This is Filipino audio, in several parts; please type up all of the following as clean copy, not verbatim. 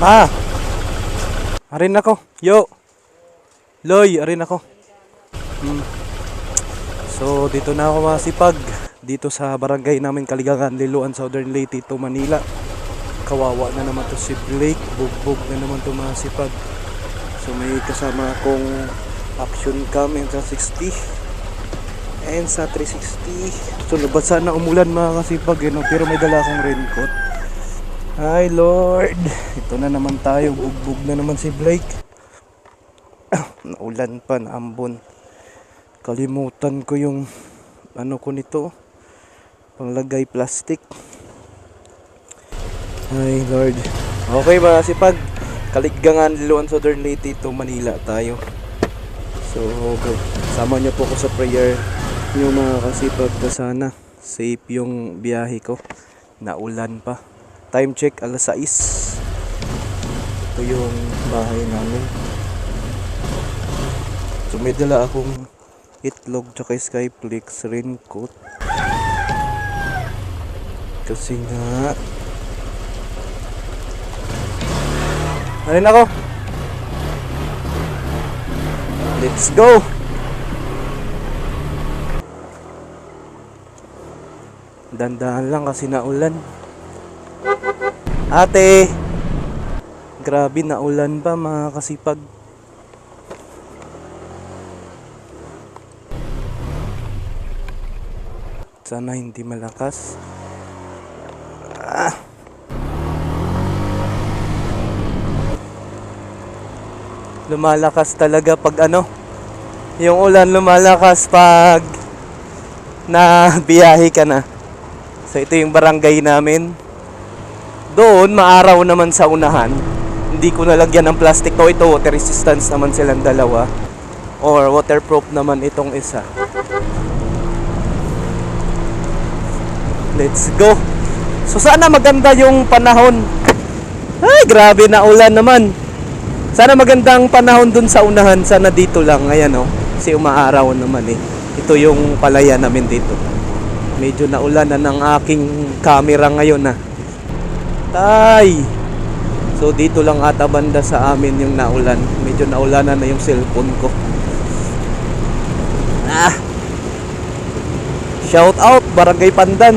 Ah, arin ako. Yo. Loy, arin ako. So, dito na ako masipag. Dito sa barangay namin Kaligangan, Liloan, Southern Leyte to Manila. Kawawa na naman to si Blake. Bugbog na naman to masipag. So, may kasama akong action cam and sa 60 and sa 360. So, labas sana umulan mga kasipag, pero may dala akong raincoat. Hi Lord, ito na naman tayo. Bugbog na naman si Blake. Naulan pa, naambon. Kalimutan ko yung ano ko nito, panglagay plastic. Hi Lord. Okay ba si Pag? Kaligangan, Liloan, Southern Leyte to Manila tayo. So sama niyo po ko sa prayer niyo mga kasipag, na sana safe yung biyahe ko. Naulan pa. Time check alas 6. Ito yung bahay namin. So may dala akong itlog tsaka Skyflix, raincoat. Kasi nga alin ako. Let's go. Dandahan lang kasi naulan. Ate, grabe naulan pa mga kasipag. Sana hindi malakas. Lumalakas talaga pag ano, yung ulan lumalakas pag na biyahe ka na. So ito yung barangay namin. Doon maaraw naman sa unahan. Hindi ko nalagyan ng plastic to. Ito water resistance naman silang dalawa, or waterproof naman itong isa. Let's go. So sana maganda yung panahon. Ay grabe na ulan naman. Sana magandang panahon dun sa unahan. Sana dito lang. Ayan o. Kasi umaaraw naman eh. Ito yung palaya namin dito. Medyo naulan na ng aking camera ngayon na. Ay. So dito lang ata banda sa amin yung naulan. Medyo naulanan na yung cellphone ko. Shout out Barangay Pandan.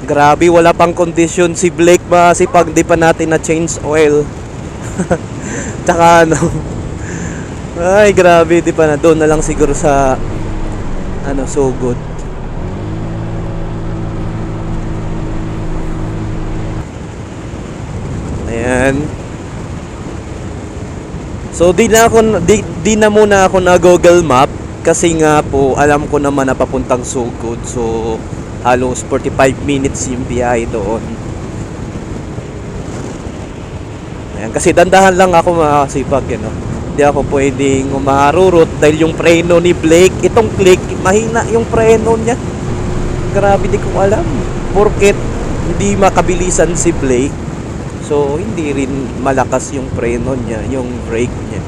Grabe, wala pang kondisyon si Blake ba, si pag di pa natin na change oil. Tsaka ano, ay grabe, di pa na. Doon na lang siguro sa ano, sugod. Ayan. So di na muna ako na Google Map kasi nga po alam ko naman na papuntang sugod. So halos 45 minutes yung biyahe doon. Ayan, kasi dandahan lang ako mga kasipag, you know? Hindi ako pwedeng umarurot dahil yung preno ni Blake, itong click, mahina yung preno niya. Grabe, di ko alam. Porket hindi makabilisan si Blake, so hindi rin malakas yung preno niya, yung brake niya.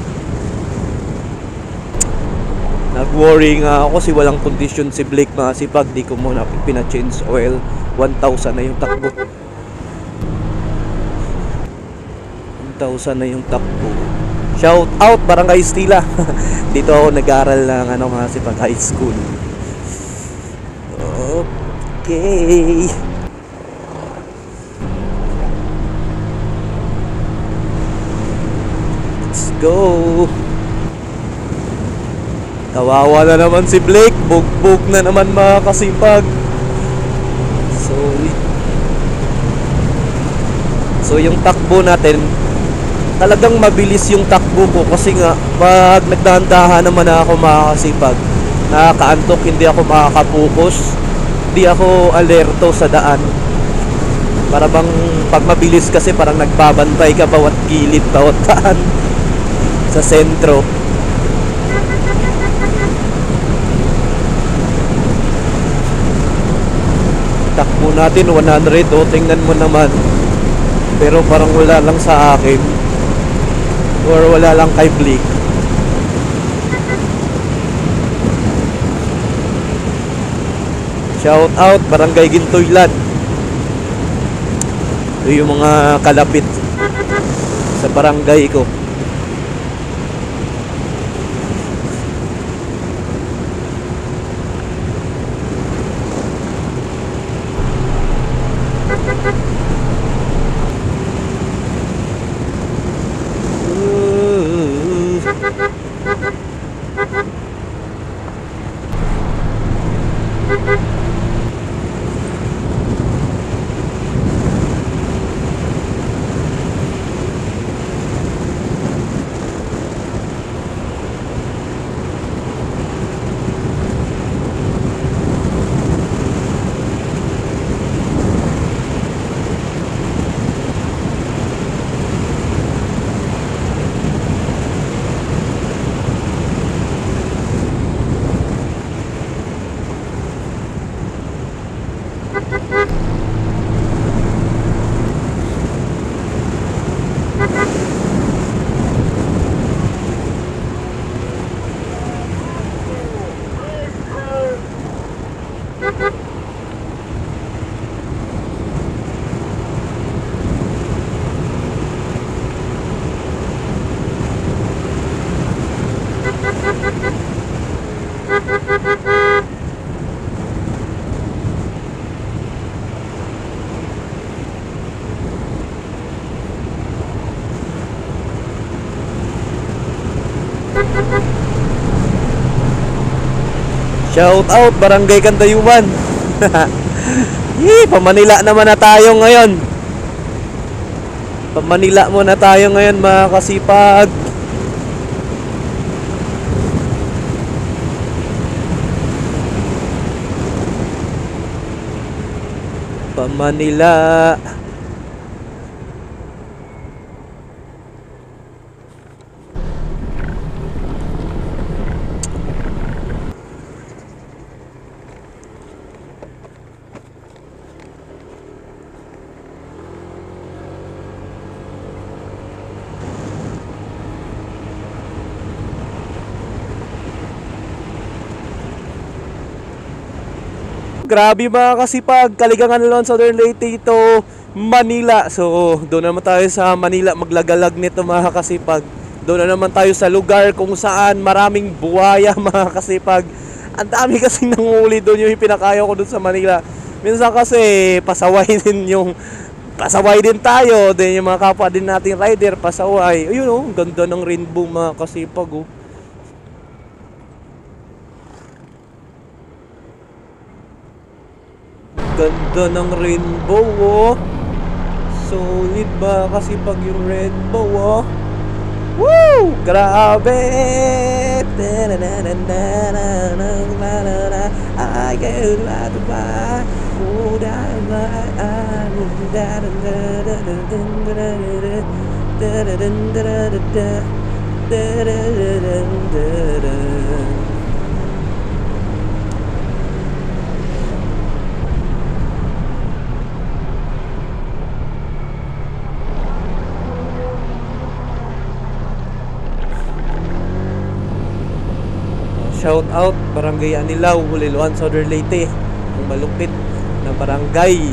Nag-worry nga ako kasi walang kondisyon si Blake mga kasipag. Di ko muna pina-change oil. 1,000 na yung takbo. 1,000 na yung takbo. Shout out Barangay Stila. Dito ako nag-aral ng ano mga kasipag, high school. Okay. Let's go. Kawawa na naman si Blake. Bugbog na naman mga kasipag. So yung takbo natin, talagang mabilis yung takbo ko. Kasi nga pag nagdahan-dahan naman ako mga kasipag, nakakaantok, hindi ako makakapokus, hindi ako alerto sa daan. Para bang pag mabilis kasi parang nagbabantay ka bawat gilid, bawat daan sa sentro. Takbo natin 100, tingnan mo naman. Pero parang wala lang sa akin, or wala lang kay Blake. Shout out Barangay Gintoylan. Ito yung mga kalapit sa barangay ko. Shout out Barangay Candayuban. Pamanila naman na tayo ngayon. Pamanila muna tayo ngayon mga kasipag. Pamanila. Grabe mga kasipag, Kaligangan Lon, Southern Leyte ito, Manila. So doon naman tayo sa Manila maglagalag nito mga kasipag. Doon na naman tayo sa lugar kung saan maraming buhaya mga kasipag. Ang dami kasing nanguli doon, yung pinakayo ko doon sa Manila. Minsan kasi pasaway din tayo, din yung mga kapwa din nating rider pasaway. Ayun oh, ganda ng rainbow mga kasipag oh. Ganda ng rainbow oh. Solid ba kasi pag yung rainbow oh. Woo! Grabe! I get out of my Shout out Barangay Anilaw, Huliluan, Southern Leyte. Ang malupit na barangay.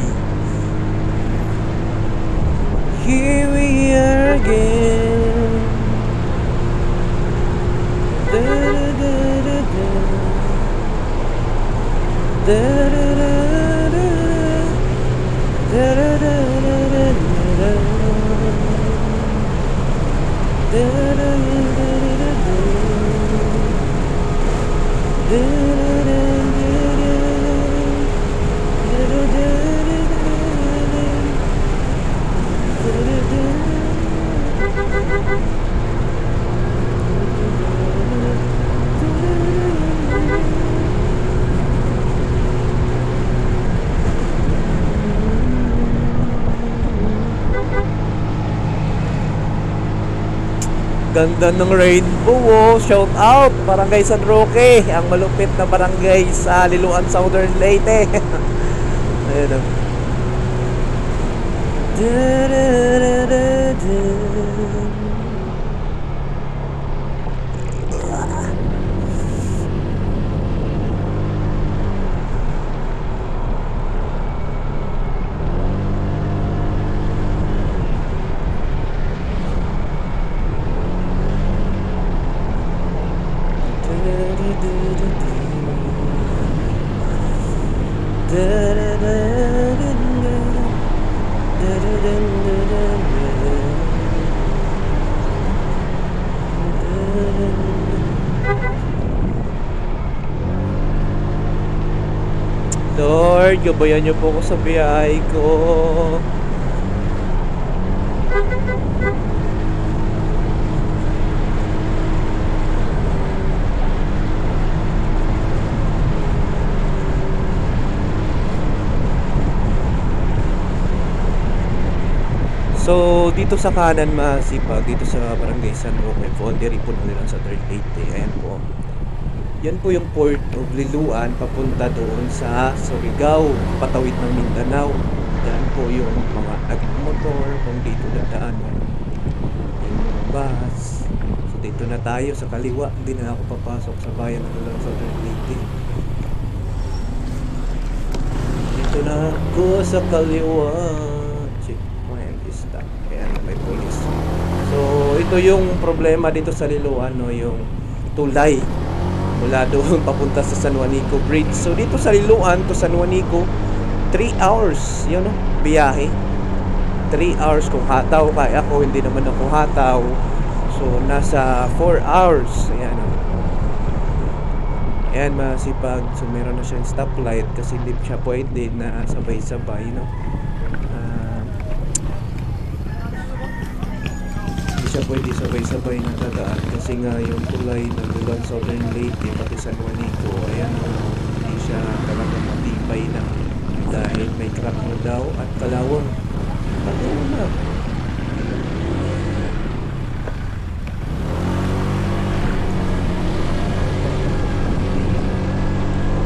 Here we are again. Da da da da da. Da da da da. Da da da da da. Da da da da da. Ganda ng rainbow oh. Shout out Barangay San Roque, ang malupit na barangay sa Liloan, Southern Leyte. Ayun oh. Lord, gabayan niyo po ako sa biyahe ko. So, dito sa kanan masipag, dito sa Barangay San Roque, Boundary po ng Liloan Southern Leyte. Ayan po. Yan po yung Port of Liloan papunta doon sa Surigao, patawid ng Mindanao. Yan po yung mga nagmotor kung dito dadaan. Yung mga bus. So, dito na tayo sa kaliwa. Hindi na ako papasok sa bayan ng Liloan Southern Leyte. Dito na ako sa kaliwa. Ayan, may police. So, ito yung problema dito sa Liloan, no, yung tulay mula doon papunta sa San Juanico Bridge. So, dito sa Liloan to San Juanico, 3 hours, yun, no, biyahe. 3 hours kung hataw, kaya ako, hindi naman ako hataw. So, nasa 4 hours. Ayan, no. Ayan, masipag. So, meron na siyang stoplight kasi hindi siya pwede na sabay-sabay, no. Siya pwede sabay-sabay na dadaan kasi nga yung tulay ng Liloan Southern Leyte pati San Juanico, ayan, hindi siya talaga matibay na dahil may crack na daw at kalawang na.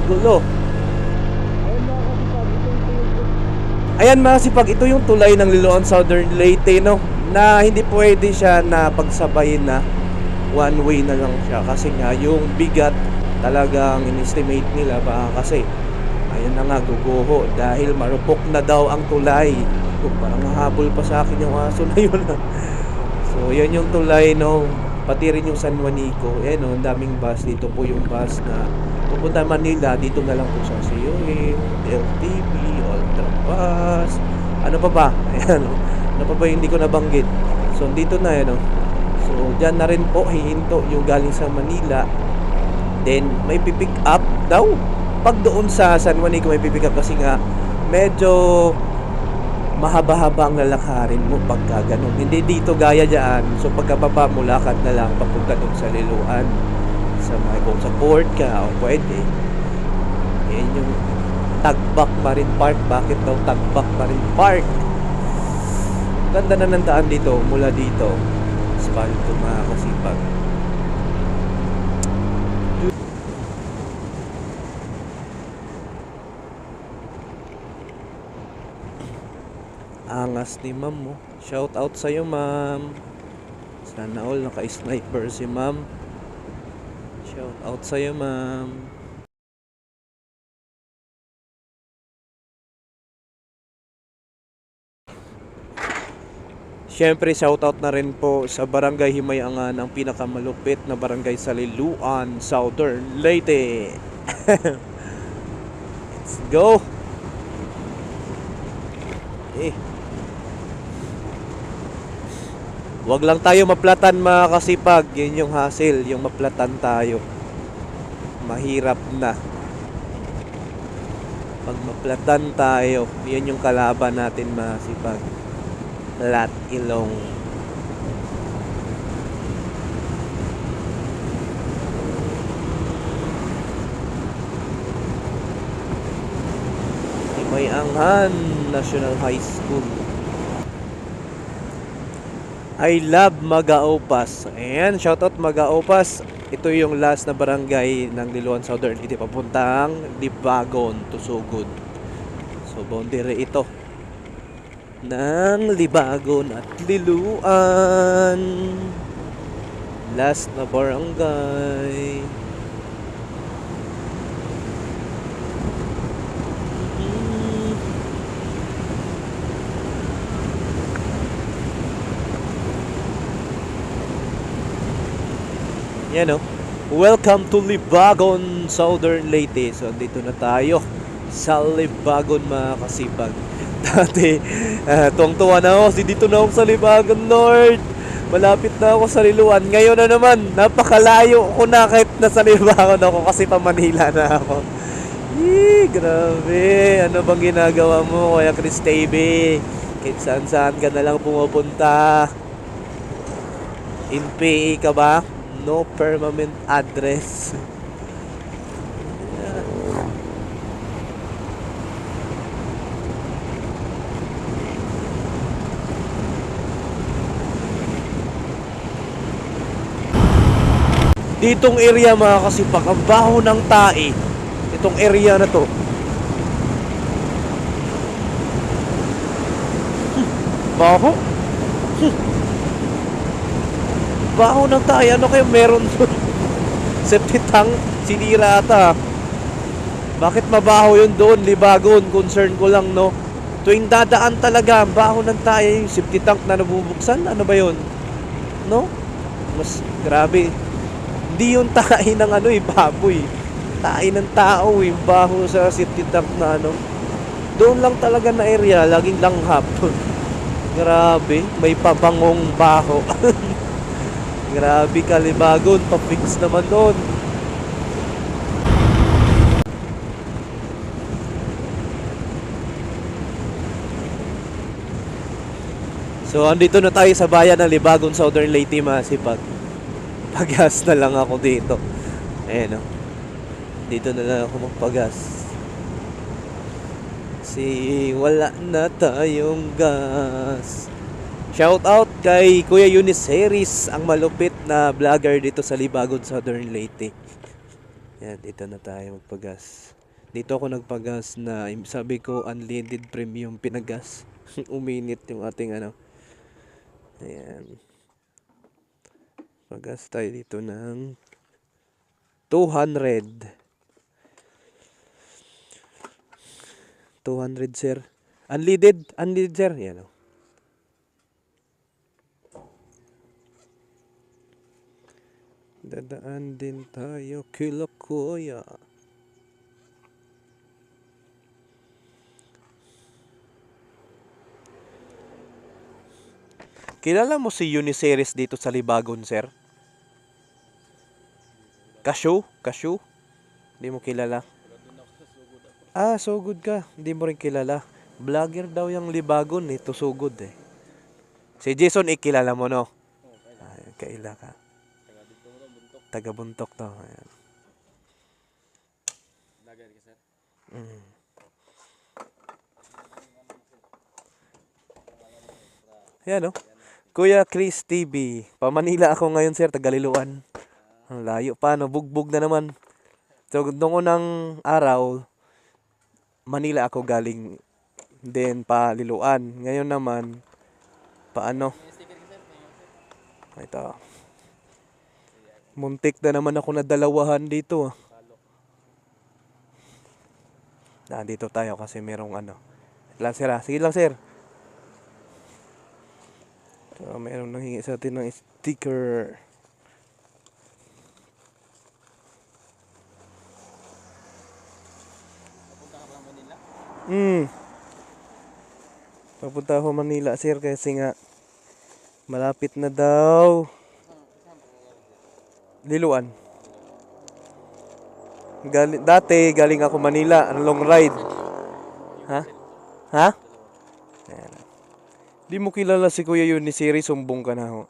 Gulo. Ayan mga sipag, ito yung tulay ng Liloan Southern Leyte, no, na hindi pwede siya na pagsabayin na one way na lang siya kasi nga yung bigat talagang in-estimate nila baka kasi ayun na nga guguho dahil marupok na daw ang tulay. Parang hahabol pa sa akin yung aso na yun. So yan yung tulay, no, pati rin yung San Juanico. No, ang daming bus dito po, yung bus na pupunta Manila, dito na lang po sa COE, LTV, Ultra Bus, ano pa ba? Ayan, ano pa ba hindi ko nabanggit. So dito na yan, no? So dyan na rin po hihinto yung galing sa Manila. Then may pipick up daw pag doon sa San Juanico, may pipick up kasi nga medyo mahaba-haba ang lalakarin mo pagka ganun. Hindi dito gaya dyan. So pagkababa mo, lakad na lang papunta doon sa Liloan. Sa may kung sa port ka o pwede. Yan yung Tagbak Marine Park. Bakit daw Tagbak Marine Park? Ganda na ng daan dito, mula dito asfalto mga kasipag. Angas ni ma'am mo. Shout out sa'yo ma'am. Sana all naka-sniper si ma'am. Shout out sa'yo ma'am. Siyempre, shoutout na rin po sa Barangay Himayangan, ang pinakamalupit na barangay sa Liloan, Southern Leyte. Let's go! Wag lang tayo maplatan mga kasipag. Yun yung hassle, yung maplatan tayo. Mahirap na. Pag maplatan tayo, yan yung kalaban natin mga kasipag. Lat Ilong. Himayanghan National High School. I love Magaopas. Ayan, shoutout Magaopas. Ito yung last na barangay ng Liloan Southern Leyte papuntang Libagon to Sugod. So boundary ito ng Libagon at Liloan. Last na barangay. Yan o. Welcome to Libagon, Southern Leyte. So dito na tayo sa Libagon mga kasipag. Dati, tuwang-tuwa na ako. Dito na ako sa Libagon North. Malapit na ako sa Liloan. Ngayon na naman, napakalayo ko na kahit nasa Libagon ako kasi pa Manila na ako. Grabe. Ano bang ginagawa mo, Kuya Chris TV? Kahit saan-saan ka na lang pumupunta. In PA ka ba? No permanent address. Ditong area mga kasipak, ang baho ng tae. Itong area na to. Baho? Baho ng tae. Ano kayo meron doon? Septic tank, sinira ata. Bakit mabaho yun doon? Libagon, concern ko lang, no? Tuwing dadaan talaga, baho ng tae. Yung septic tank na nabubuksan, ano ba yun? No? Mas grabe. Hindi yung tae ng baboy. Tae ng tao, baho sa septic tank na Doon lang talaga na area, laging langhap. Grabe, may pabangong baho. Grabe ka, Libagon, pa-fix naman doon. So, andito na tayo sa bayan ng Libagon, Southern Leyte, masipag. Pagas na lang ako dito. Ayan o. Dito na lang ako magpagas. Kasi wala na tayong gas. Shout out kay Kuya Uniceris, ang malupit na vlogger dito sa Libagon, Southern Leyte. Ayan, dito na tayo magpagas. Dito ako nagpagas na sabi ko unleaded premium pinagas. Uminit yung ating Ayan. Pagas tayo dito ng 200. 200 sir. Unleaded sir. Yan o. Dadaan din tayo kila Kuya. Kilala mo si Uniceris dito sa Libagon, sir? Kasyo? Hindi mo kilala? Ah, so good ka. Hindi mo rin kilala. Vlogger daw yung Libagon, ito so good eh. Si Jason, ikilala mo, no? Ay, kaila ka. Taga-buntok to. Ayan. Ayan, no? Kuya Chris TV. Pa-Manila ako ngayon, sir. Taga-Liloan. Ang layo pa, no? Bugbog na naman. So, noong unang araw, Manila ako galing, then pa Liloan. Ngayon naman, paano? Ito. Muntik na naman ako na dalawahan dito. Dito tayo kasi merong Lang sir, sige lang sir. So, merong nanghingi sa atin ng sticker. Papunta ako Manila sir kasi nga malapit na daw. Liloan. Dati galing ako Manila, long ride. Ha? Di mo kilala si Kuya Uniceris, sumbong ka na ho.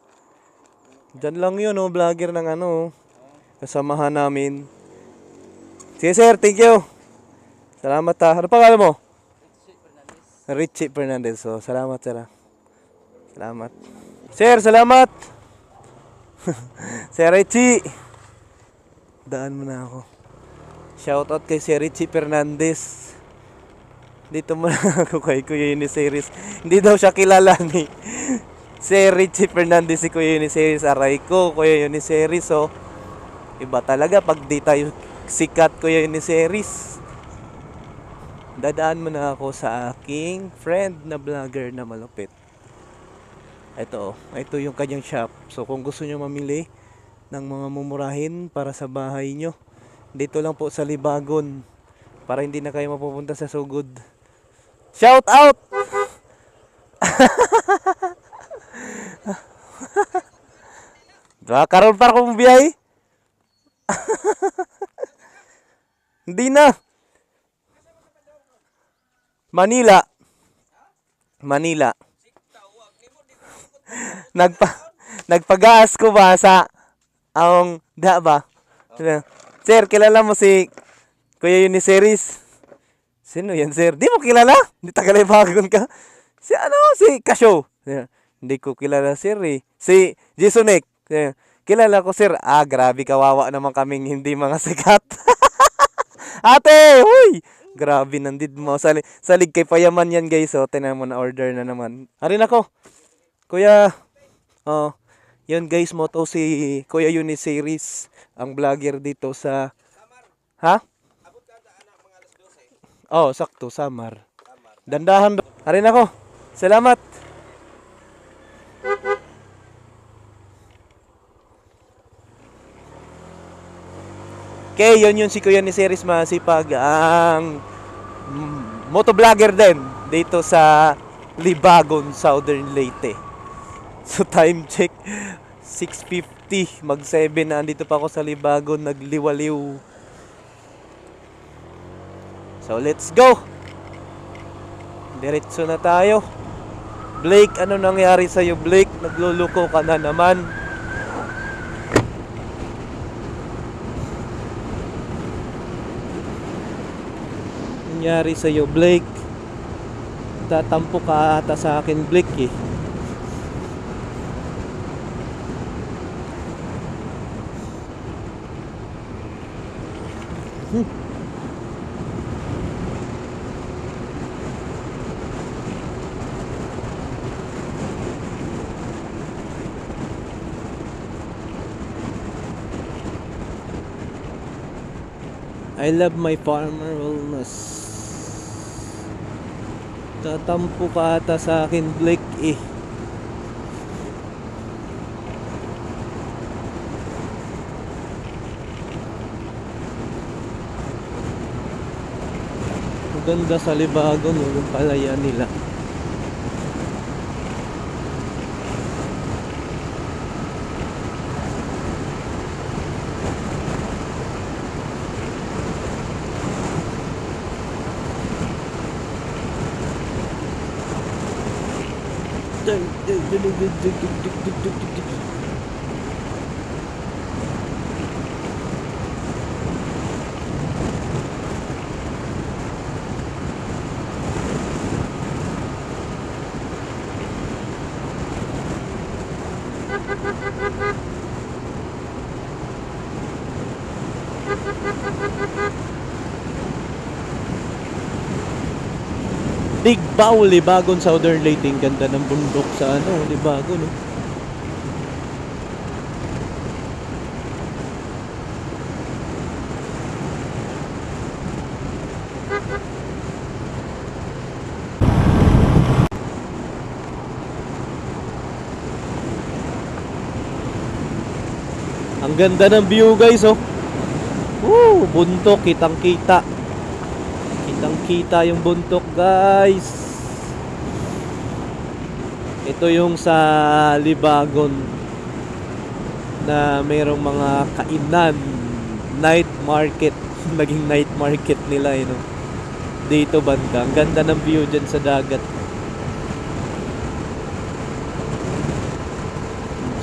Diyan lang yun, vlogger ng kasamahan namin. Sige sir, thank you. Salamat ha. Ano pangalan mo? Richie Fernandez. So, salamat sir. Salamat. Sir, salamat. Sir Richie. Daan mo na ako. Shoutout kay Sir Richie Fernandez. Dito mo na ako kay Kuya Uniceris. Hindi daw siya kilala ni Sir Richie Fernandez si Kuya Uniceris. Aray ko, Kuya Uniceris. So, iba talaga pag di tayo sikat, Kuya Uniceris. Dadaan mo na ako sa aking friend na vlogger na malupit. Ito yung kanyang shop. So kung gusto nyo mamili ng mga mumurahin para sa bahay nyo. Dito lang po sa Libagon para hindi na kayo mapupunta sa Sugod. Shout out! Karon para kong biyay. Hindi na. Manila. Manila. Nagpagaas ko ba sa ang da ba? Sir, kilala mo si Kuya Uniseries? Sino yan, sir? Di mo kilala? Di Tagalibagon ka? Si Kasyo. Hindi ko kilala, sir eh. Si Jasonek. Kilala ko, sir. Grabe, kawawa naman kaming hindi mga sikat. Ate, huy! Grabe, nandid mo. Salig kay payaman yan, guys. So, tinan mo na order na naman. Harin ako. Kuya, yun guys, mo to si Kuya Uniseries, ang vlogger dito sa... Ha? Sakto, Samar. Dandahan. Harin ako. Salamat. Okay, yun si Kuya Uniseries, masipag ang motovlogger din dito sa Libagon, Southern Leyte. So time check 6:50, mag 7 na andito pa ako sa Libagon, nagliwaliw. So let's go. Diretso na tayo. Blake, ano nangyari sa iyo, Blake? Nagluluko ka na naman. Nangyari sa iyo, Blake? Tatampo ka ata sa akin, Blake eh. I love my farmer wellness. Tatampo ka ata sa akin, Blake eh. Ganda sa Libagon, yung palaya nila. Digbaw, Libagon, Southern Leyte. Ang ganda ng bundok sa Libagon, no? Ang ganda ng view, guys, oh. Buntok, kitang-kita. Kitang-kita yung buntok, guys. Ito yung sa Libagon na mayroong mga kainan, night market. Naging night market nila, no? Dito banda. Ang ganda ng view dyan sa dagat.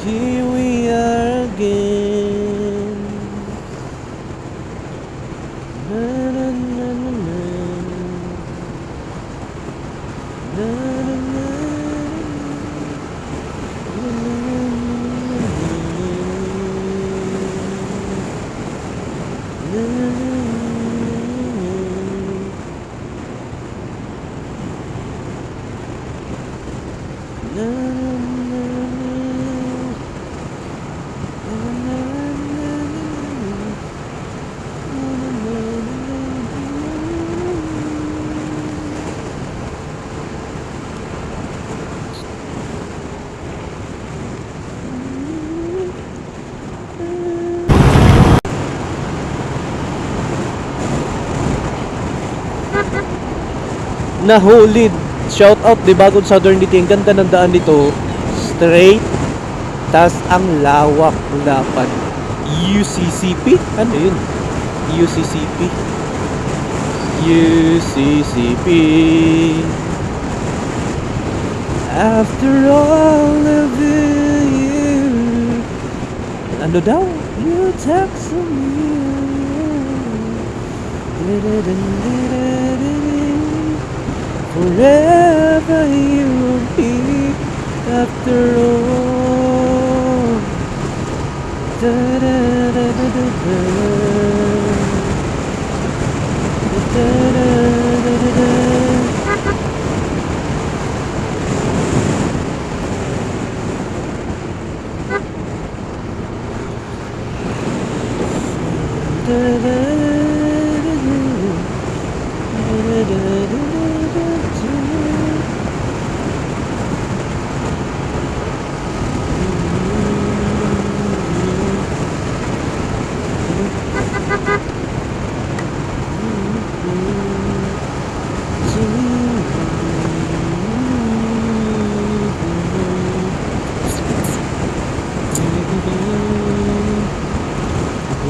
Here we are again. Na, na, na, na, na. Na, na, na. nahuli. Shout out, di bagong Southern Leyte. Ang ganda ng daan dito. Straight. Tas ang lawak ng lapad. UCCP? Ano yun? UCCP. UCCP. After all of you. Ano daw? You text me. Forever you'll be after all. Da da da da da da. Da da da da da. Da da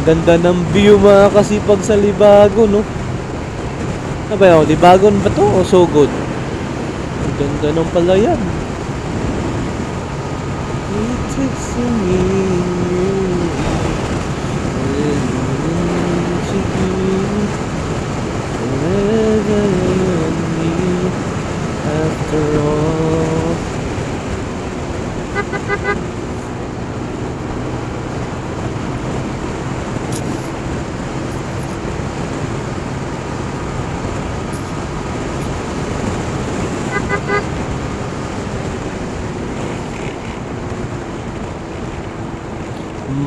Ang ganda ng view mga kasipag sa Libago, no? Ano ba yun? Libagon ba to o Sugod? Ang ganda ng palayan. It takes me after all.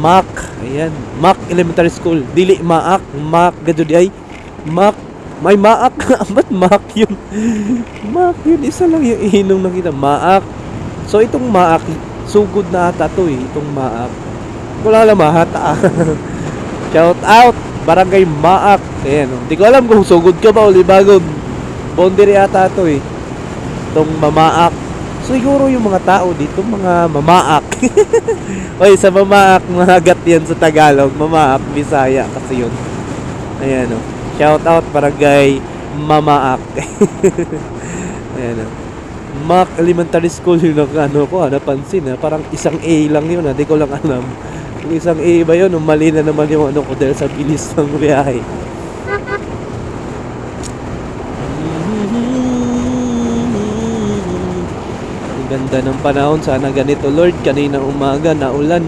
Mac, ayan, Mac Elementary School. Dili Maak, Mac gadud ay. Mac, may Maak. Ba't Mac yun? Mac yun, isa lang yung ihinong nakita. Maak. So itong Maak, sugod na ata to eh, itong Maak. Wala lang mahata. Shout out, Barangay Maak. Ayan, hindi ko alam kung sugod ka ba o Libagon. Boundary ata to eh. Itong Mamaak. Siguro yung mga tao dito, mga mamaak. Oy, sa mamaak, mahagat yan sa Tagalog. Mamaak, Bisaya kasi yun. Ayan o. Shout out, Barangay Mamaak. Ayan o. Mac Elementary School yun ang ano ko, napansin ha. Parang isang A lang yun ha. Di ko lang alam. Kung isang A ba yun, mali na naman yung ano ko dahil sa bilis ng biyahe. Ganda ng panahon, sana ganito Lord. Kaninang umaga naulan,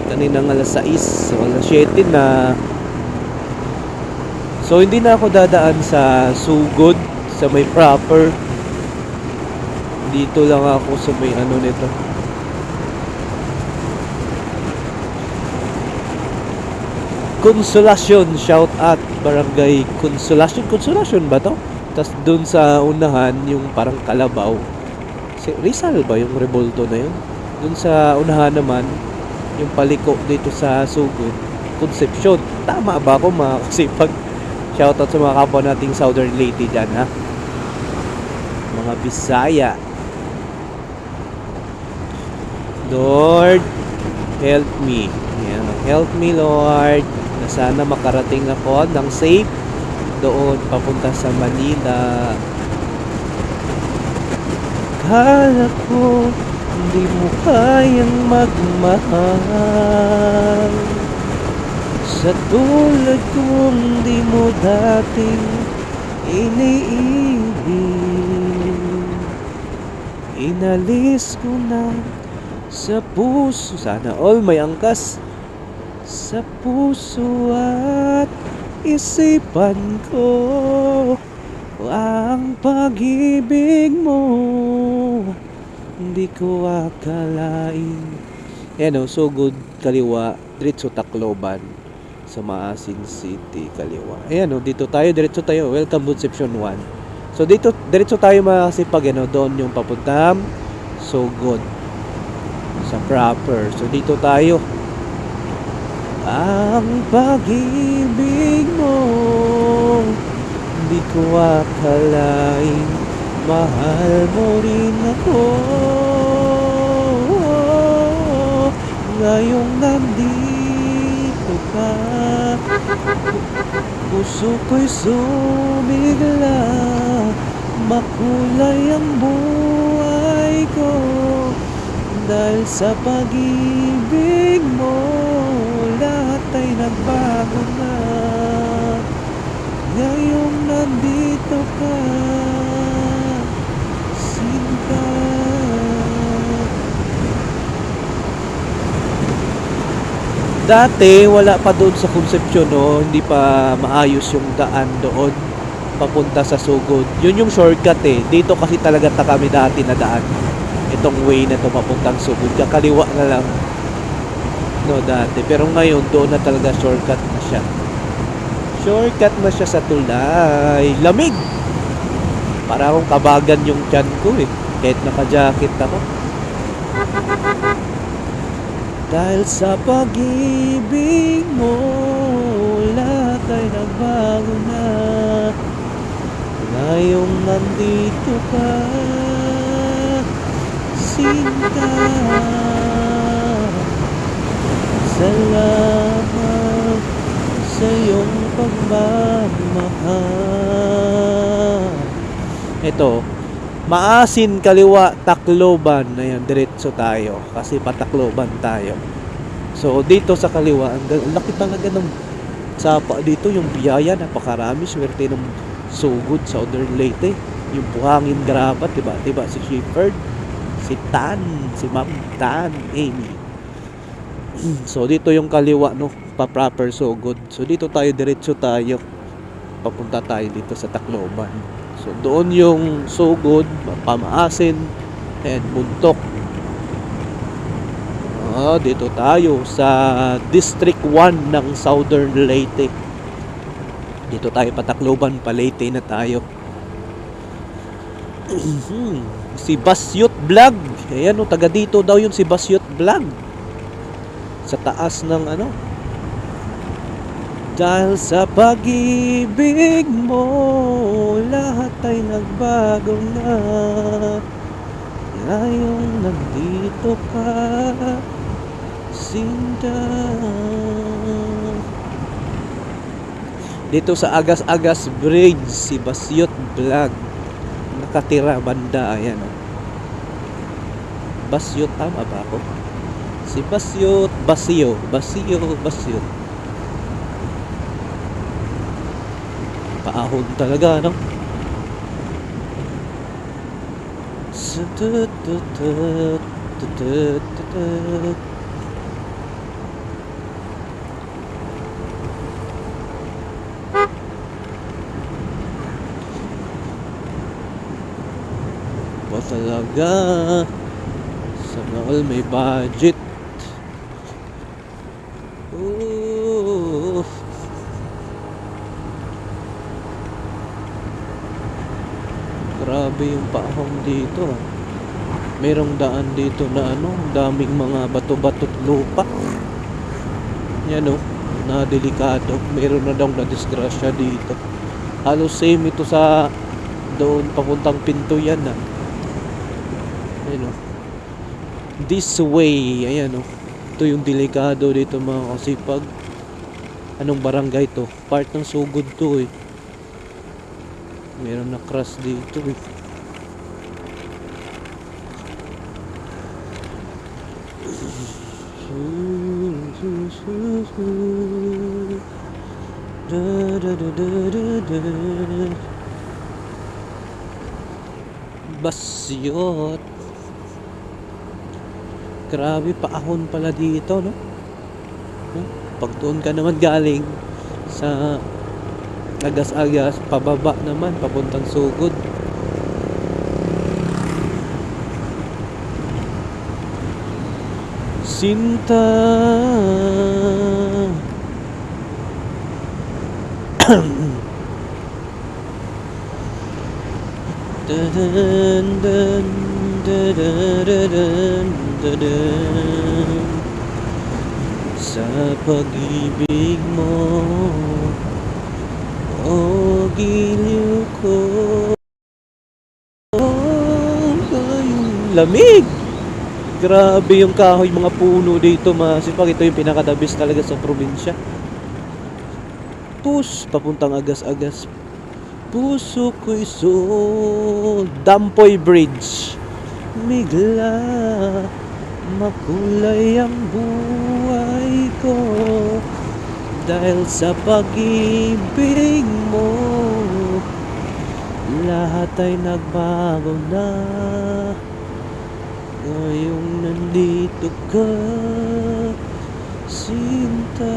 kaninang alas 6 o alas 7 na. So hindi na ako dadaan sa Sugod, sa may proper. Dito lang ako sa may ano nito. Consolacion, shout out Barangay Consolacion. Consolacion ba to? Tas dun sa unahan, yung parang Kalabaw. Si Rizal ba yung Revolto na yun? Dun sa unahan naman, yung paliko dito sa Sugod, Concepcion. Tama ba ako mga kasipag? Shoutout sa mga kapwa nating Southern Leyte dyan ha. Mga Bisaya. Lord, help me. Yan, help me Lord. Na sana makarating ako ng safe doon papunta sa Manila. Kala ko hindi mo kayang magmahal sa tulad kong hindi mo dating iniibig. Inalis ko na sa puso, sana all may angkas sa puso at isipan ko ang pag-ibig mo. Hindi ko akalain. Ayan o, Sugod kaliwa, diretso Tacloban sa Maasin City kaliwa. Ayan o, dito tayo, diretso tayo. Welcome Concepcion 1. So dito, diretso tayo makasipag, ano, doon yung papuntang Sugod sa proper. So dito tayo. Ang pag-ibig mo Di ko akalain mahal mo rin ako. Ngayong nandito ka, puso ko'y sumigla. Makulay ang buhay ko dahil sa pag-ibig mo. Lahat ay nagbago na ngayong nandito ka, Sinta. Dati wala pa doon sa Concepcion, no? Hindi pa maayos yung daan doon papunta sa Sugod. Yun yung shortcut eh. Dito kasi talaga kami dati na daan. Itong way na to papuntang Sugod. Kakaliwa na lang, no, dati. Pero ngayon doon na talaga shortcut na siya. Shortcut na siya sa tulay. Lamig. Para akong kabagan yung tiyan ko eh. Kahit naka-jacket ako. Dahil sa pag-ibig mo, lahat ay nagbago na. Ngayong nandito ka, Sinta. Salamat sa iyong pagmamahal. Ito, Maasin kaliwa, Tacloban. Ayan, diretso tayo kasi patakloban tayo. So dito sa kaliwa, ang laki talaga ng sapa dito. Yung biyaya, napakarami. Swerte ng Sugod, Southern Leyte. Yung buhangin grabat, diba? Diba si Shepherd, si Tan, si Ma'am Tan, Amy. So dito yung kaliwa, no, pa-proper Sugod. So dito tayo, diretso tayo. Papunta tayo dito sa Tacloban. So doon yung Sugod, Pamaasin, and Buntok. Dito tayo sa District 1 ng Southern Leyte. Dito tayo patakloban, pa Leyte na tayo. Si Basyot Vlog. Ayan, taga dito daw yun si Basyot Vlog. Sa taas ng ano. Dahil sa pag-ibig mo, lahat ay nagbago na. Ngayong nandito ka, Sinta. Dito sa Agas-Agas Bridge, si Basyot Vlog. Nakatira banda, ayan o. Basyot, tama ba ako? Si Basyot, Basyo. Paahon talaga, no? Pa talaga. Sana all may budget. Grabe yung paahon dito. Merong daan dito na ano, daming mga bato-bato't lupa. Yan o, na delikado. Meron na daw na disgrasya dito. Halos same ito sa doon papuntang Pintuyan na. Ayan o. This way, ayan o. Ito yung delikado dito mga kasipag. Anong barangay to? Part ng Sugod to eh. Meron na crash dito eh. Basyot. Grabe, paahon pala dito, no? Pag doon ka naman galing sa Agas-Agas, pababa naman papuntang Sugod. Sinta. Sa pag-ibig mo, oh giliw lamig. Grabe yung kahoy, mga puno dito masipag. Ito yung pinaka-the best talaga sa probinsya. Papuntang Agas-Agas. Puso ko'y Dampoy Bridge. Migla, makulay ang buhay ko dahil sa pag-ibig mo. Lahat ay nagbago na ngayong nandito ka, Sinta.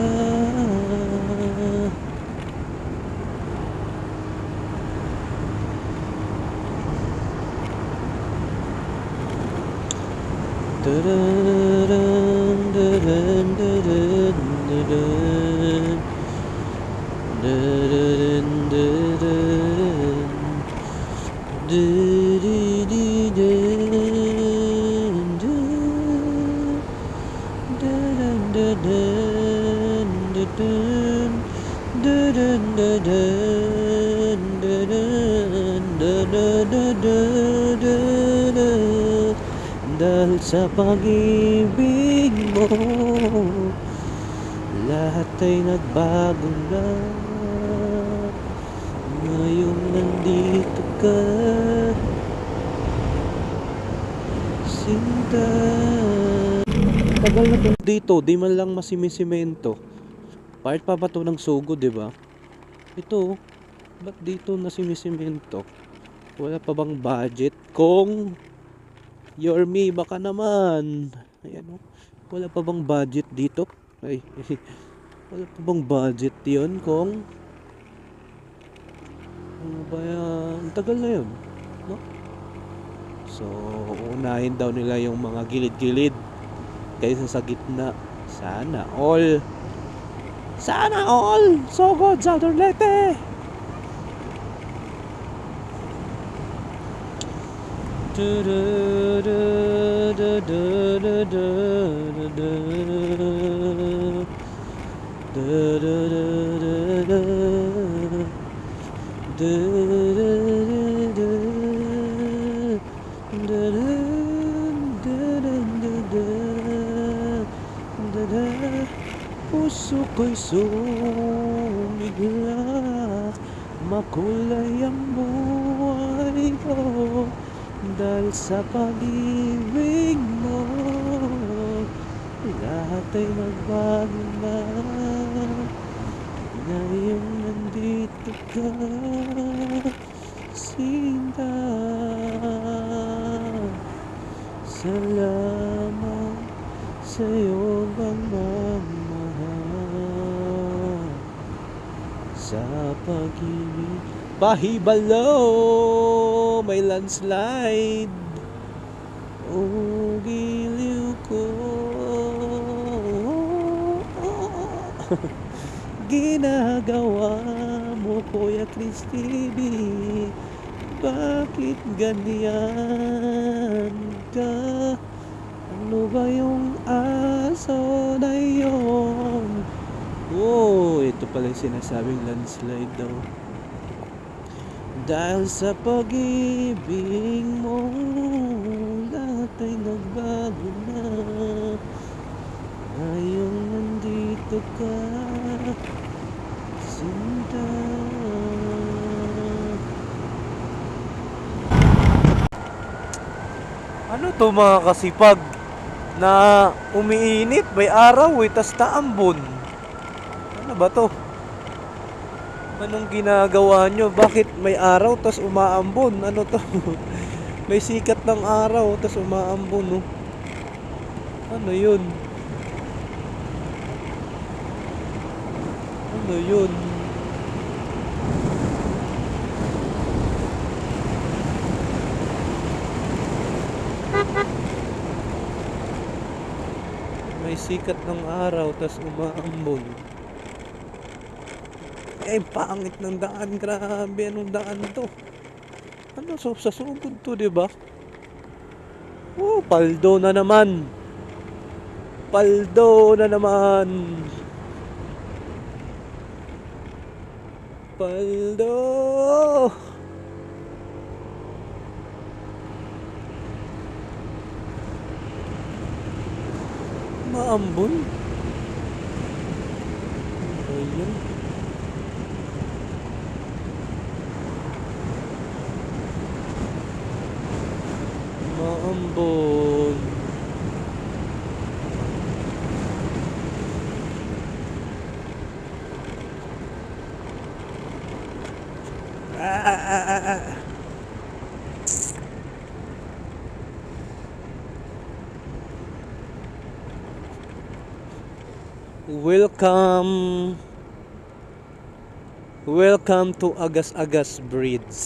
Dahil sa pag-ibig mo, lahat ay nagbago na ngayong nandito ka, Sinta. Tagal na to dito, di man lang masimisimento. Part pa ba to ng Sogo, diba? Ito, ba't dito nasimisimento? Wala pa bang budget? Kung Yorme, baka naman. Ayan, oh. Wala pa bang budget dito? Ay, wala pa bang budget yun kung ano ba yan? Ang tagal na yun, no? So, unahin daw nila yung mga gilid-gilid kaysa sa gitna. Sana all. Sana all. So good, Southern Leyte. Puso ko'y sumigla, makulay ang buhay ko dahil sa pag-ibig mo. Lahat ay nagbago na ngayong nandito ka, Sinta. Salamat sa'yo pagmamahal sa pag-ibig. Bahibalo, may landslide. Oh, giliw ko. Ginagawa mo, Kuya Chris TV. Bakit ganyan ka? Ano ba yung aso na yun? Oh, ito pala yung sinasabing landslide daw. Dahil sa pag-ibig mo, lahat ay nagbago na ngayong nandito ka, Sinta. Ano to mga kasipag na umiinit, may araw tas taambon. Ano ba to? Anong ginagawa nyo? Bakit may araw tas umaambon? Ano to? May sikat ng araw tas umaambon, no? Ano yun? Ano yun? May sikat ng araw tas umaambon. Eh, pangit ng daan. Grabe, anong daan to? Ano, so, sa sugod to, diba? Oh, paldo na naman. Paldo na naman. Paldo. umaambon. Ayan. Umaambon. Welcome. Welcome to Agas-Agas Bridge.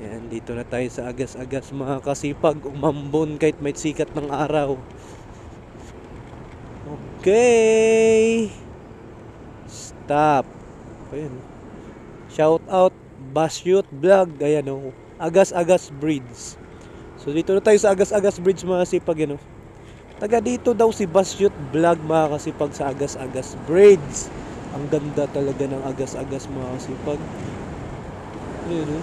Yan, dito na tayo sa Agas-Agas mga kasipag. Umambon kahit may sikat ng araw. Okay. Stop. Ayan. Shout out Basyot Vlog. Ayan o. Agas-Agas Bridge. So dito na tayo sa Agas-Agas Bridge mga kasipag. Yan o. Taga dito daw si Basyot Vlog mga kasipag sa Agas-Agas Bridge. Ang ganda talaga ng Agas-Agas mga kasipag. Ayun,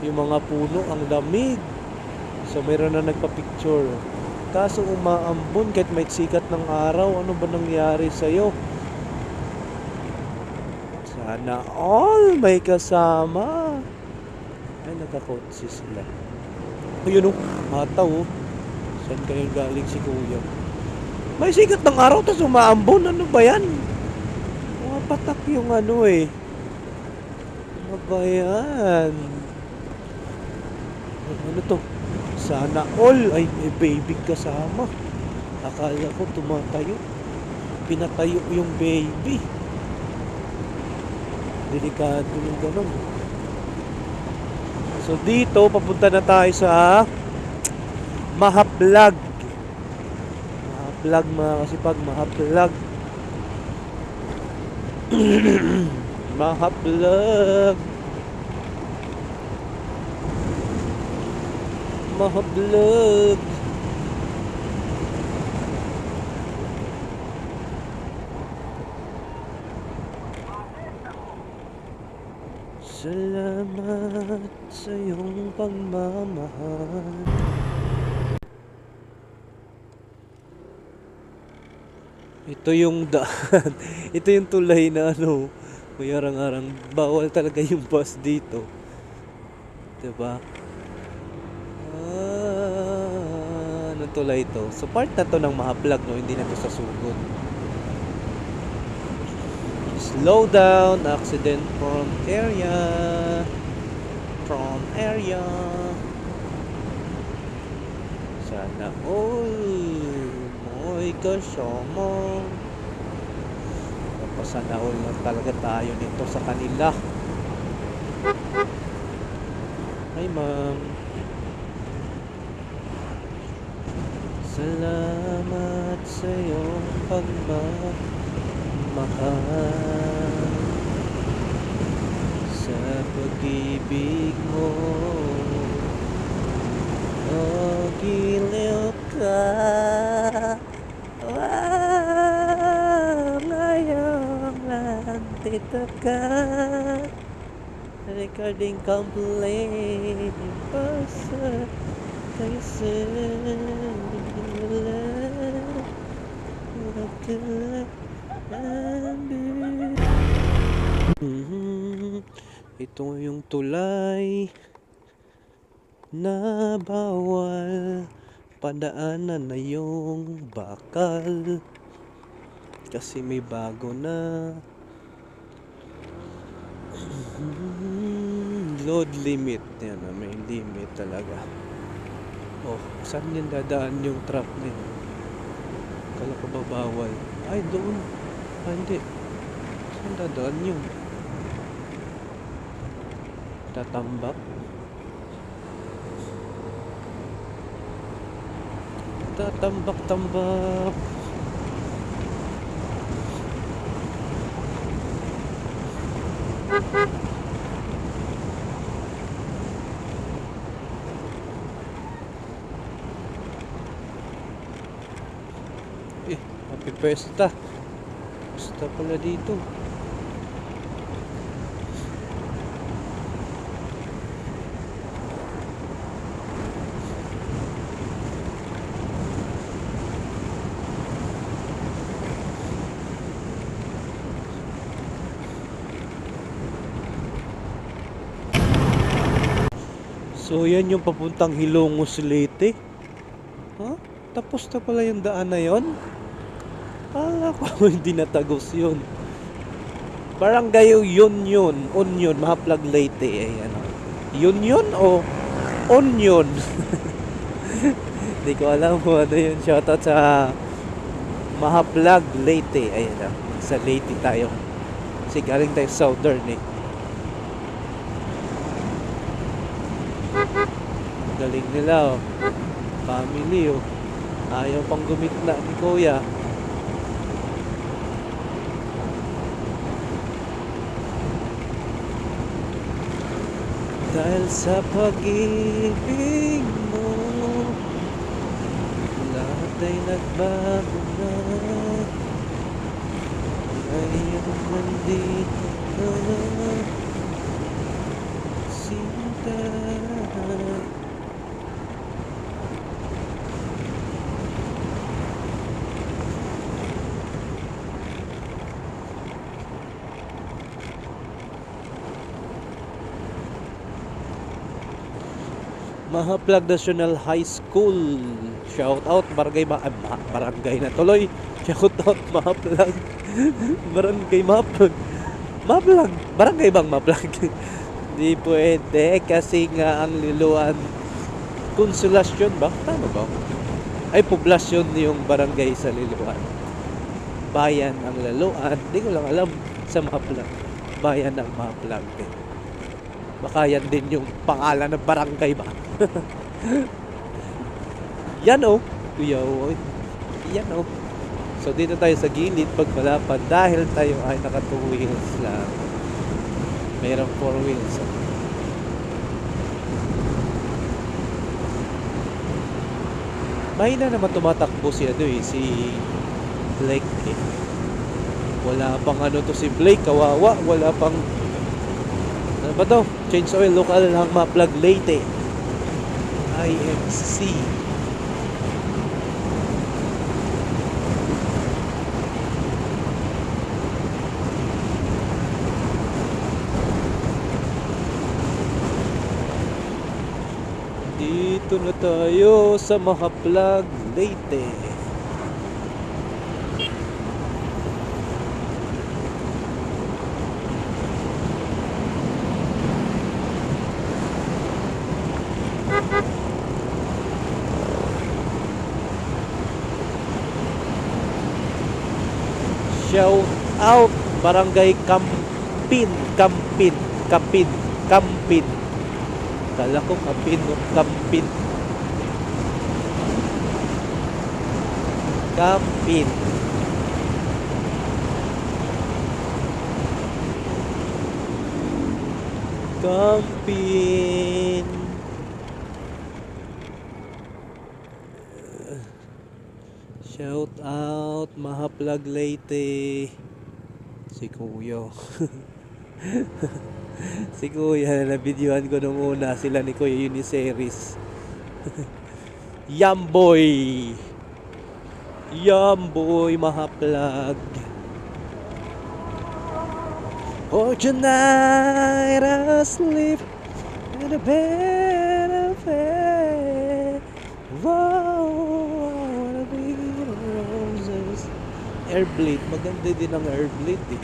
yung mga puno, ang lamig. So mayroon na nagpa-picture. Kaso umaambon kahit may sikat ng araw. Ano ba nangyari sa'yo? Sana all may kasama. Ay, nakakotsi sila. Ayun o, mataw o. Saan kayo galing si kuya? May sikat ng araw tapos umaambon. Ano ba yan? Patak yung ano eh. Ano ba yan? Ano to? Sana all. Ay, may baby kasama. Akala ko tumatayo. Pinatayo yung baby. Delikado yung ganun. So dito, papunta na tayo sa Mahaplag. Mahaplag mga kasipag. Mahaplag. Mahaplag. Mahaplag. Salamat sa iyong pagmamahal. Ito yung daan. Ito yung tulay na ano, may arang-arang. Bawal talaga yung bus dito. Diba? Anong tulay ito? So part na to ng Mahaplag, no? Hindi na to sa sugod. Slow down, accident prone area. Prone area. Sana all mo'y kasama. Sana all na talaga tayo nito sa kanila. Hi ma'am. Salamat sa iyong pagmamahal, sa pag-ibig mo. Oh, giliw ka. Wow, ngayon nandito ka. Recording complete. Pasa kayo ito yung tulay na bawal padaanan na yung bakal kasi may bago na load limit. Yan, may limit talaga. Oh, saan yan dadaan yung truck na yun? Kala ko ba bawal? Ay, doon. Ah, hindi. Saan dadaan yun? Tatambak? Tatambak-tambak. Happy Fiesta. Fiesta pala dito. So yan yung papuntang Hilongos Leyte. Ha? Tapos na pala yung daan na yon. Kala ko hindi natagos yun. Barangay Union, Mahaplag Leyte. Ayan. Union o Onion? Hindi ko alam kung ano yun. Shoutout sa Mahaplag Leyte. Ayan. Sa Leyte tayo. Kasi galing tayo southern eh. Galing nila oh. Family oh. Ayaw pang gumitna ni Kuya. Dahil sa pag-ibig mo, lahat ay nagbago na. Ngayon nandito ka na, sinta. Mahaplag National High School. Shout out barangay barangay na tuloy. Shout out Mahaplag. Barangay Mahaplag. Mahaplag. Barangay bang Mahaplag? Di pwede kasi nga ang Liloan Konsolasyon ba? Tama ba? Ay poblasyon yung barangay sa Liloan. Bayan ang Liloan. Di ko lang alam sa Mahaplag. Bayan ang Mahaplag. Baka yan din yung pangalan ng barangay ba? Yan oh. Kuya oh. Yan oh. So dito tayo sa gilid pag malapad dahil tayo ay naka 2 wheels lang. Mayroong 4 wheels. Mahina naman tumatakbo si si Blake eh. Wala pang ano to si Blake, kawawa. Wala pang ano ba to? Change oil, local lang Mahaplag Leyte. IMC. Dito na tayo sa Mahaplag Leyte. Shout out Barangay Kampin. Kala ko Kampin, no? Kampin. Shout out Mahaplag Leyte. Si Kuya. Si Kuya na videohan ko nung una. Sila ni Kuya Uniseries. Yamboy Mahaplag. For tonight I'll sleep in a bed of hair. Wow, I wanna be the roses. Airblade, maganda din ang Airblade eh.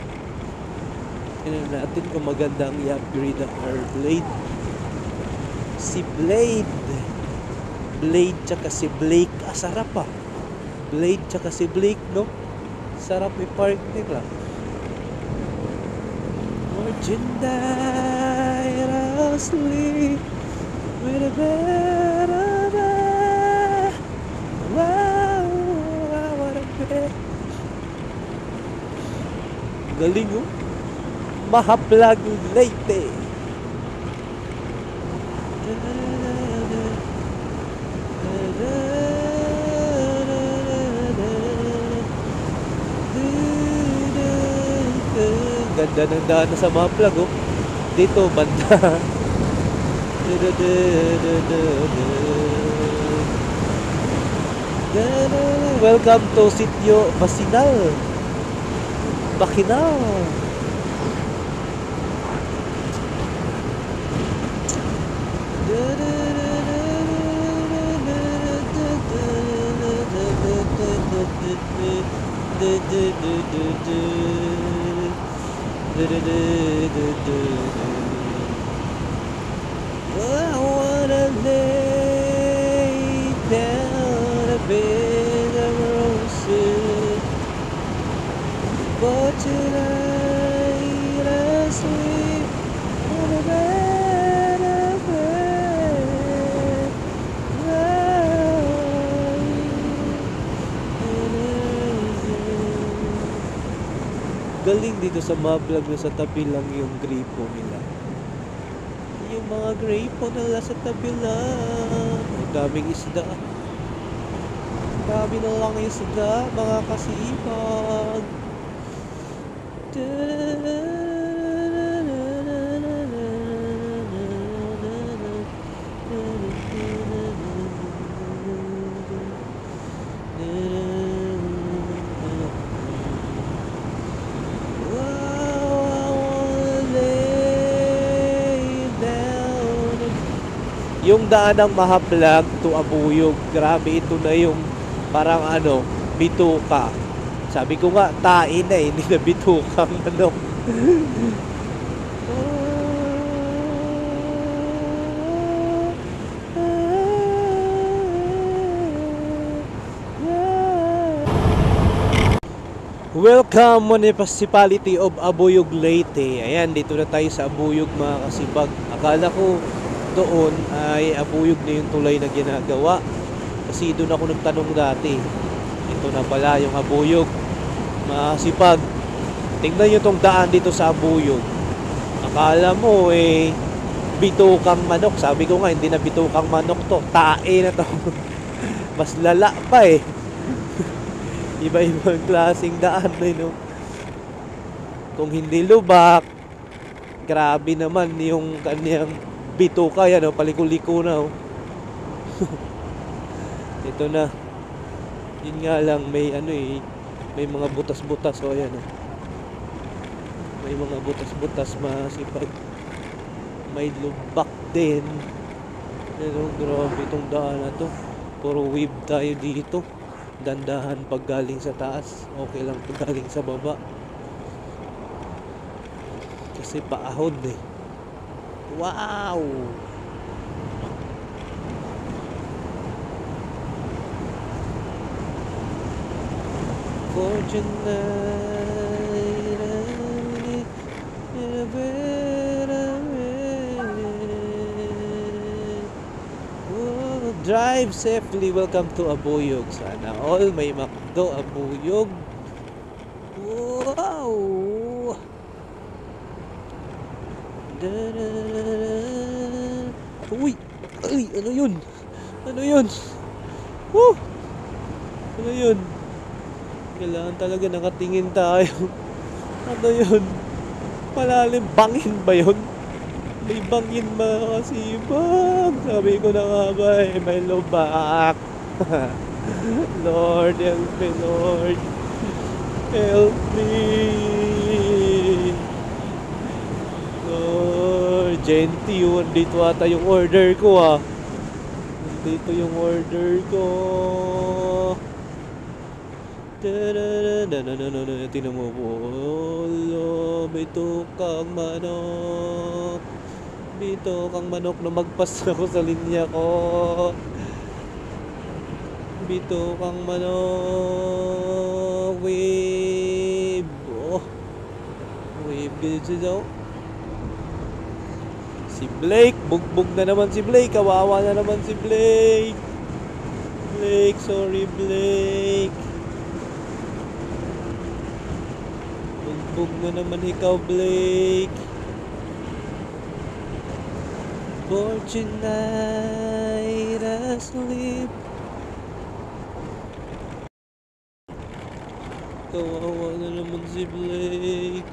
Tingnan natin kung maganda ang i-upgrade ang Airblade. Si Blade tsaka si Blake. Sarap ah. Blade tsaka si Blake, no? Sarap i-park nila. Tonight I'll sleep with a better. Wow, I wanna be. Galing oh. Mahaplag Leyte. Ganda ng daan sa Mahaplag oh. Dito banda. Welcome to Sitio Bacinal. I wanna lay down a bed of roses, but tonight I sleep on a bed of red. Galing dito sa mga vlog na sa tabi lang yung gripo nila. Yung mga gripo nila sa tabi lang. Ang daming isda. Dami na lang isda, mga kasipag. Yung daan ng Mahaplag to Abuyog, grabe, ito na yung parang ano, bituka. Sabi ko nga, tain na hindi na bitukang manok. Welcome Municipality of Abuyog, Leyte. Ayan, dito na tayo sa Abuyog, mga kasibag. Akala ko doon ay Abuyog na yung tulay na ginagawa, kasi doon ako nagtanong dati. Ito na pala yung Abuyog, mga kasipag. Tingnan nyo tong daan dito sa Abuyog. Akala mo bitukang manok. Sabi ko nga, hindi na bitukang manok to, tae na to. Mas lala pa iba-ibang klaseng daan no? Kung hindi lubak, grabe naman yung kanyang bituka. Yan paliko-liko na ito na. Yun nga lang, may may mga butas-butas. Ayan may mga butas-butas, masipag. May lubak din. Grabe itong daan na to. Puro wave tayo dito. Dandahan pag galing sa taas, okay lang pag galing sa baba, kasi paahon Wow! Drive safely. Welcome to Abuyog. Sana all may McDo Abuyog. Wow! Uy! Ay! Ano yun? Ano yun? Woo! Ano yun? Kailangan talaga nakatingin tayo. Ano yun? Malalim. Bangin ba yun? May bangin ba kasi bang? Sabi ko na nga ba may lubak. Lord, help me, Lord. Help me. Lord, Genti, dito ata yung order ko Dito yung order ko. Tingnan mo po. Bitukang manok. Bitukang manok na magpas ako sa linya ko. Bitukang manok. Wave. Wave dito daw. Si Blake. Bugbog na naman si Blake. Kawawa na naman si Blake. Blake, sorry Blake. Bugbog na naman ikaw, Blake. For tonight I sleep. Kawawa na naman si Blake.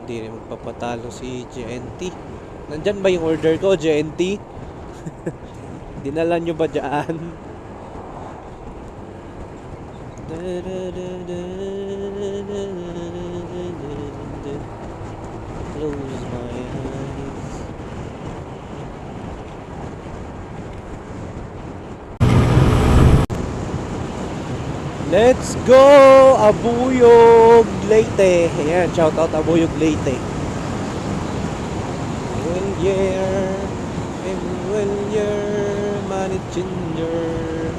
Hindi rin magpapatalo si JNT. Nandyan ba yung order ko, JNT? Dinala nyo ba dyan? Close my eyes. Let's go! Abuyog Leyte. Ayan, shout out Abuyog Leyte. Well, yeah. Well, yeah. Money changer.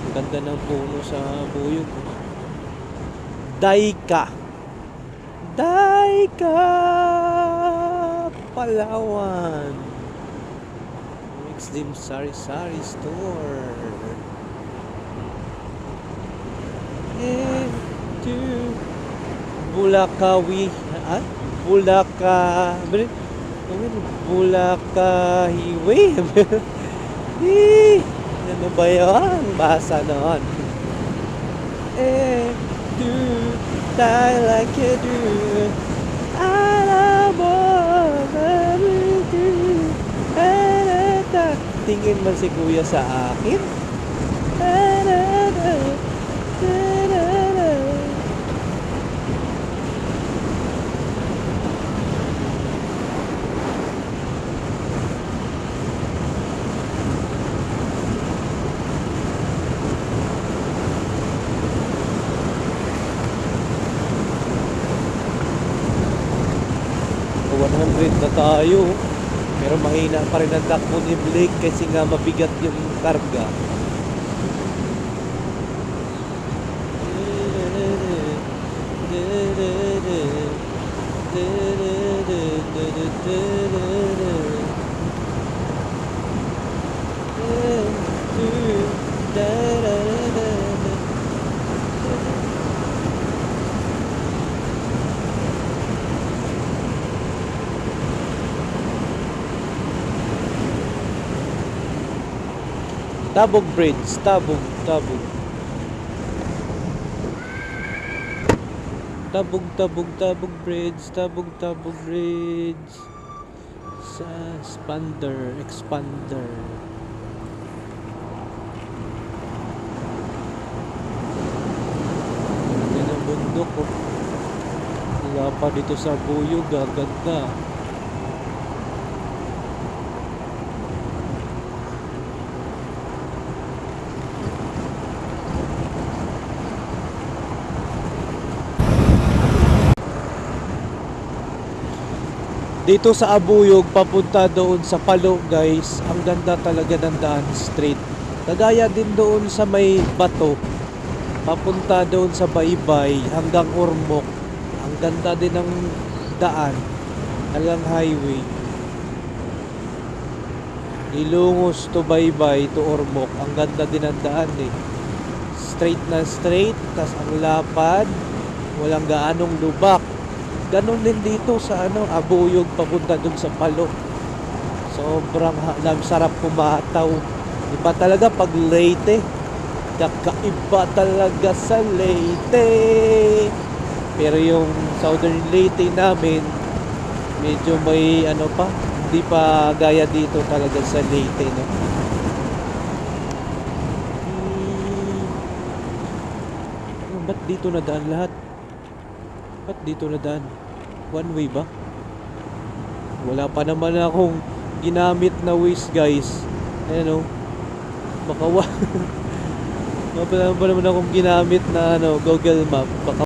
Ang ganda ng puno sa Abuyog. Daika. Daika! Palawan. Mix Dim Sari Sari Store. To Bulakawi at Bulaka Highway. Ano ba yun? Basa noon. Do die like you do. I love you. Tingin man si kuya sa akin. Na tayo, pero mahina pa rin ang takbo ni Blake kasi nga mabigat yung karga. Tabog Bridge, Tabog Bridge, Tabog Bridge. Sa expander. Yan ang bundok ko. Wala pa dito sa Buyog, gaganda. Dito sa Abuyog, papunta doon sa Palo, guys. Ang ganda talaga ng daan, straight. Kagaya din doon sa may bato. Papunta doon sa Baybay hanggang Ormoc. Ang ganda din ng daan. Talagang highway. Ilungos to Baybay to Ormoc. Ang ganda din ng daan eh. Straight na straight, tas ang lapad. Walang gaanong lubak. Ganon din dito sa Abuyog papunta dun sa Palo. Sobrang sarap pumataw. Iba talaga pag Leyte. Kakaiba talaga sa Leyte. Pero yung Southern Leyte namin, medyo may pa, hindi pa gaya dito talaga sa Leyte, no? Ba't dito nadaan lahat? Ba't dito nadaan? One way ba? Wala pa naman akong ginamit na Waze, guys. Ayan o. Baka wala pa naman akong ginamit na Google Map. Baka